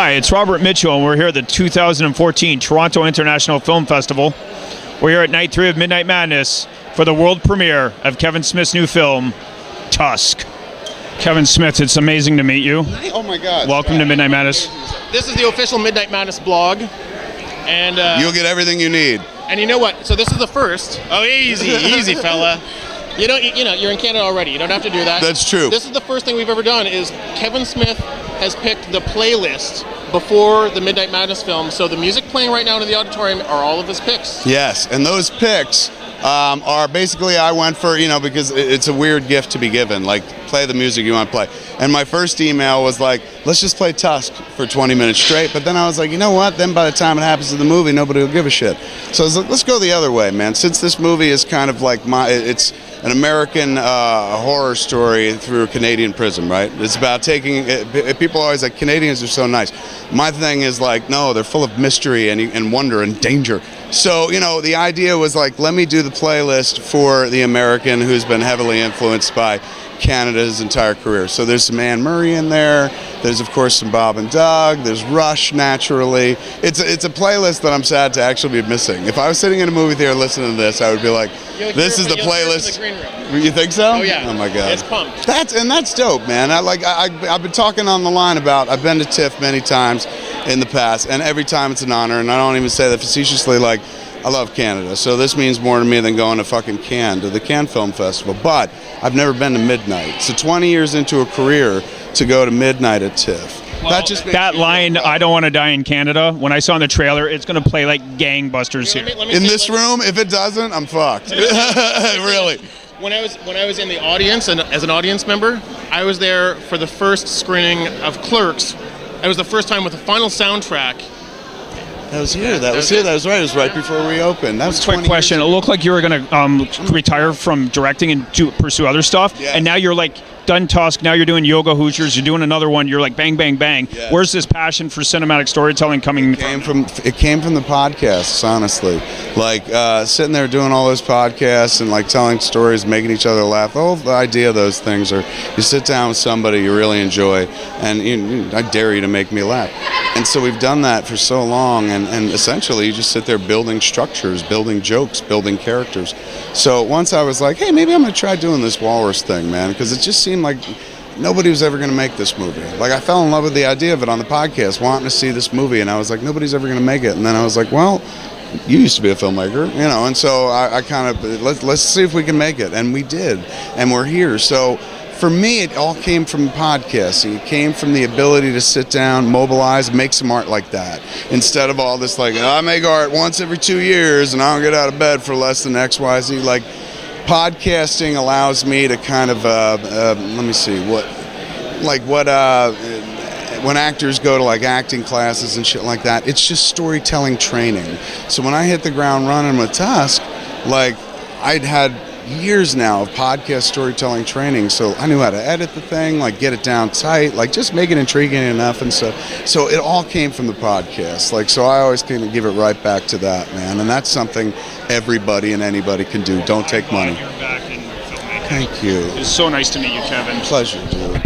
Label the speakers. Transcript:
Speaker 1: Hi, it's Robert Mitchell, and we're here at the 2014 Toronto International Film Festival. We're here at night 3 of Midnight Madness for the world premiere of Kevin Smith's new film, Tusk. Kevin Smith, it's amazing to meet you.
Speaker 2: Oh my God.
Speaker 1: Welcome to Midnight Madness.
Speaker 3: This is the official Midnight Madness blog. And
Speaker 2: You'll get everything you need.
Speaker 3: And you know what? So this is the first. Oh, easy, fella. You know, you're in Canada already. You don't have to do that.
Speaker 2: That's true.
Speaker 3: This is the first thing we've ever done. Is Kevin Smith has picked the playlist before the Midnight Madness film. So the music playing right now in the auditorium are all of his picks.
Speaker 2: Yes, and those picks are basically, I went for, because it's a weird gift to be given, like play the music you want to play. And my first email was like, let's just play Tusk for 20 minutes straight. But then I was like, you know what? Then by the time it happens in the movie, nobody will give a shit. So I was like, let's go the other way, man. Since this movie is kind of like it's an American horror story through a Canadian prism, right? It's about taking, people are always like, Canadians are so nice. My thing is like, no, they're full of mystery and wonder and danger. So, the idea was like, let me do the playlist for the American who's been heavily influenced by Canada his entire career. So there's some Anne Murray in there. There's, of course, some Bob and Doug. There's Rush, naturally. It's a playlist that I'm sad to actually be missing. If I was sitting in a movie theater listening to this, I would be like, this is the playlist. You think so?
Speaker 3: Oh, yeah.
Speaker 2: Oh, my God.
Speaker 3: It's pumped.
Speaker 2: That's dope, man. I've been talking on the line about, I've been to TIFF many times in the past, and every time it's an honor, and I don't even say that facetiously, like, I love Canada, so this means more to me than going to fucking Cannes, to the Cannes Film Festival. But I've never been to Midnight. So 20 years into a career to go to Midnight at TIFF.
Speaker 1: Well, that line, I don't want to die in Canada, when I saw in the trailer, it's going to play like gangbusters here.
Speaker 2: In this room, if it doesn't, I'm fucked. Really.
Speaker 3: When I was in the audience and as an audience member, I was there for the first screening of Clerks. It was the first time with the final soundtrack.
Speaker 2: That was here. That was here. That was right. It was right before we opened. That was 20
Speaker 1: Quick question. It looked like you were going to retire from directing and pursue other stuff.
Speaker 2: Yes.
Speaker 1: And now you're like done Tusk. Now you're doing Yoga Hoosiers. You're doing another one. You're like bang, bang, bang.
Speaker 2: Yes.
Speaker 1: Where's this passion for cinematic storytelling coming from?
Speaker 2: It came from the podcasts, honestly. Like sitting there doing all those podcasts and like telling stories, making each other laugh. The whole idea of those things are you sit down with somebody you really enjoy, and I dare you to make me laugh. And so we've done that for so long, and essentially you just sit there building structures, building jokes, building characters. So once I was like, hey, maybe I'm going to try doing this walrus thing, man, because it just seemed like nobody was ever going to make this movie. Like, I fell in love with the idea of it on the podcast, wanting to see this movie, and I was like, nobody's ever going to make it. And then I was like, well, you used to be a filmmaker, and so I kind of, let's see if we can make it. And we did, and we're here. So for me, it all came from podcasting. It came from the ability to sit down, mobilize, make some art like that. Instead of all this, like, I make art once every 2 years and I don't get out of bed for less than X, Y, Z. Like, podcasting allows me to kind of, let me see, when actors go to like acting classes and shit like that, it's just storytelling training. So when I hit the ground running with Tusk, like, I'd had years now of podcast storytelling training, so I knew how to edit the thing, like get it down tight, like just make it intriguing enough, and so it all came from the podcast. Like, so I always kind of give it right back to that, man, and that's something everybody and anybody can do. Don't take money.
Speaker 1: You're back in filmmaking.
Speaker 2: Thank you.
Speaker 1: It's so nice to meet you, Kevin.
Speaker 2: Pleasure, dude.